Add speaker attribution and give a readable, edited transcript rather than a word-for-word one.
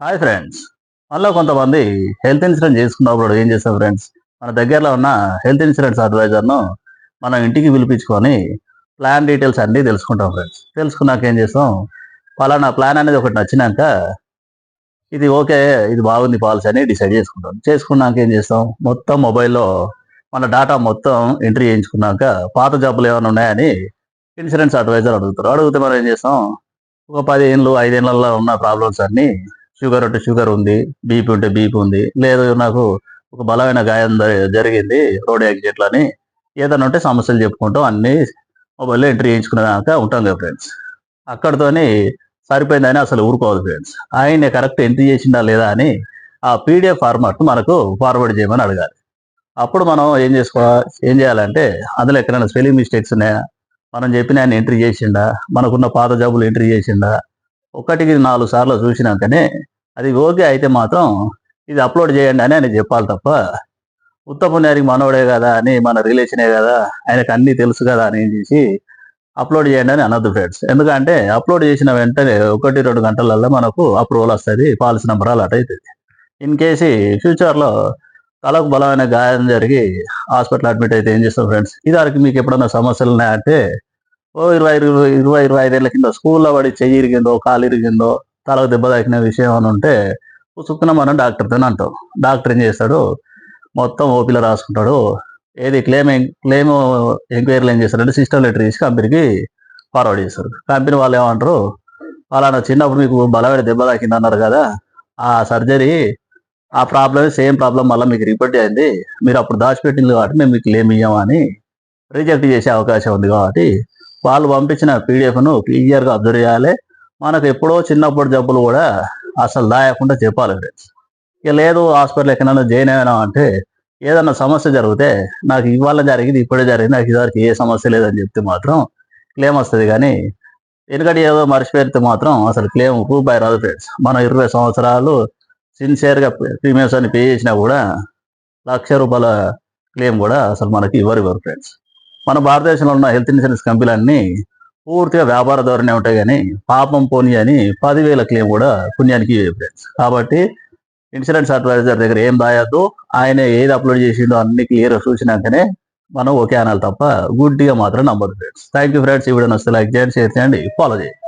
Speaker 1: Hi friends. మనలో కొంతమంది health insurance చేసుకున్నప్పుడు ఏం చేస్తాం ఫ్రెండ్స్, మన దగ్గరలో ఉన్న హెల్త్ ఇన్సూరెన్స్ అడ్వైజర్‌ను మనం ఇంటికి పిలిపించుకొని ప్లాన్ డీటెయిల్స్ అన్నీ తెలుసుకుంటాం ఫ్రెండ్స్. తెలుసుకున్నాక ఏం చేస్తాం, పలానా ప్లాన్ అనేది ఒకటి నచ్చినాక ఇది ఓకే, ఇది బాగుంది పాలసీ అని డిసైడ్ చేసుకుంటాం. చేసుకున్నాక ఏం చేస్తాం, మొత్తం మొబైల్‌లో మన డాటా మొత్తం ఎంట్రీ చేయించుకున్నాక పాత జబ్బులు ఏమైనా ఉన్నాయని ఇన్సూరెన్స్ అడ్వైజర్ అడుగుతారు. అడిగితే మనం ఏం చేస్తాం, ఒక 10 ఏండ్లు, 5 ఏండ్లలో ఉన్న ప్రాబ్లమ్స్ అన్నీ షుగర్ ఉంటే షుగర్ ఉంది, బీపీ ఉంటే బీపీ ఉంది, లేదు నాకు ఒక బలమైన గాయం జరిగింది రోడ్ యాక్సిడెంట్‌లో అని ఏదైనా ఉంటే సమస్యలు చెప్పుకుంటాం. అన్నీ మొబైల్‌లో ఎంట్రీ చేయించుకునేదాకా ఉంటాం కదా ఫ్రెండ్స్. అక్కడితోని సరిపోయిందని అసలు ఊరుకోవద్దు ఫ్రెండ్స్. ఆయనే కరెక్ట్ ఎంట్రీ చేసిండా లేదా అని ఆ పీడిఎఫ్ ఫార్మాట్ మనకు ఫార్వర్డ్ చేయమని అడగాలి. అప్పుడు మనం ఏం చేయాలంటే అందులో ఎక్కడైనా స్పెల్లింగ్ మిస్టేక్స్ ఉన్నాయా, మనం చెప్పిన ఆయన ఎంట్రీ చేసిండా, మనకున్న పాత జబ్బులు ఎంట్రీ చేసిండా, ఒకటికి 4 సార్లు చూసినాకనే అది ఓకే అయితే మాత్రం ఇది అప్లోడ్ చేయండి అని ఆయన చెప్పాలి తప్ప, ఉత్తపుణ్యానికి మనోడే కదా అని, మన రిలేషనే కదా, ఆయనకు అన్నీ తెలుసు కదా అని ఏం చేసి అప్లోడ్ చేయండి అని అనొద్దు ఫ్రెండ్స్. ఎందుకంటే అప్లోడ్ చేసిన వెంటనే 1, 2 గంటలల్లో మనకు అప్రూవల్ వస్తుంది, పాలసీ నెంబర్ అలాట్ అవుతుంది. ఇన్ కేసు ఫ్యూచర్‌లో తలకు బలమైన గాయం జరిగి హాస్పిటల్ అడ్మిట్ అయితే ఏం చేస్తాం ఫ్రెండ్స్, ఇదివరకు మీకు ఎప్పుడన్నా సమస్యలు ఉన్నాయంటే ఓ 25 ఏళ్ల కింద స్కూల్లో పడి చెయ్యి ఇరిగిందో, కాలు ఇరిగిందో, తలకు దెబ్బ తాకిన విషయం అని ఉంటే పుసుక్కున మనం డాక్టర్‌తోని అంటాం. డాక్టర్ ఏం చేస్తాడు, మొత్తం ఓపీలో రాసుకుంటాడు. ఏది క్లెయిమ్ ఎంక్వైరీలో ఏం చేస్తారంటే సిస్టమ్ లెటర్ తీసి కంపెనీకి ఫార్వర్డ్ చేస్తారు. కంపెనీ వాళ్ళు ఏమంటారు, పలానా చిన్నప్పుడు మీకు బలమైన దెబ్బ తాకింది అన్నారు కదా, ఆ సర్జరీ ఆ ప్రాబ్లమ్ సేమ్ ప్రాబ్లమ్ మళ్ళీ మీకు రిపీట్ అయింది, మీరు అప్పుడు దాచిపెట్టింది కాబట్టి మేము మీకు క్లెయిమ్ ఇయ్యము అని రిజెక్ట్ చేసే అవకాశం ఉంది. కాబట్టి వాళ్ళు పంపించిన పీడిఎఫ్‌ను క్లియర్‌గా అబ్జర్వ్ చేయాలి. మనకు ఎప్పుడో చిన్నప్పుడు జబ్బులు కూడా అసలు దాయకుండా చెప్పాలి ఫ్రెండ్స్. ఇక లేదు హాస్పిటల్ ఎక్కడైనా జాయిన్ అయినాం అంటే ఏదన్నా సమస్య జరిగితే నాకు ఇవాళ జరిగింది, ఇప్పుడే జరిగింది, నాకు ఇదివరకు ఏ సమస్య లేదని చెప్తే మాత్రం క్లెయిమ్ వస్తది గానీ, ఎందుకంటే ఏదో మర్చిపోతే మాత్రం అసలు క్లెయిమ్ ప్రూఫ్ అయి రాదు ఫ్రెండ్స్. మనం 20 సంవత్సరాలు సిన్సియర్‌గా ప్రీమియమ్స్ అన్ని పే చేసినా కూడా రూ. 1,00,000 క్లెయిమ్ కూడా అసలు మనకి ఇవ్వరు ఫ్రెండ్స్. మన భారతదేశంలో ఉన్న హెల్త్ ఇన్సూరెన్స్ కంపెనీలన్నీ పూర్తిగా వ్యాపార ధోరణి ఉంటాయి గానీ, పాపం పోనీ అని 10,000 క్లెయిమ్ కూడా పుణ్యానికి ఇవ్వవు ఫ్రెండ్స్. కాబట్టి ఇన్సూరెన్స్ అడ్వైజర్ దగ్గర ఏం దాయొద్దు. ఆయన ఏది అప్లోడ్ చేసిండో అన్ని క్లియర్‌గా చూసినాకనే మనం ఓకే అనాలి తప్ప గుడ్డిగా మాత్రం నమ్మొద్దు ఫ్రెండ్స్. Thank you friends. ఈ వీడియో నచ్చితే లైక్ చేయండి, షేర్ చేయండి, ఫాలో చేయండి.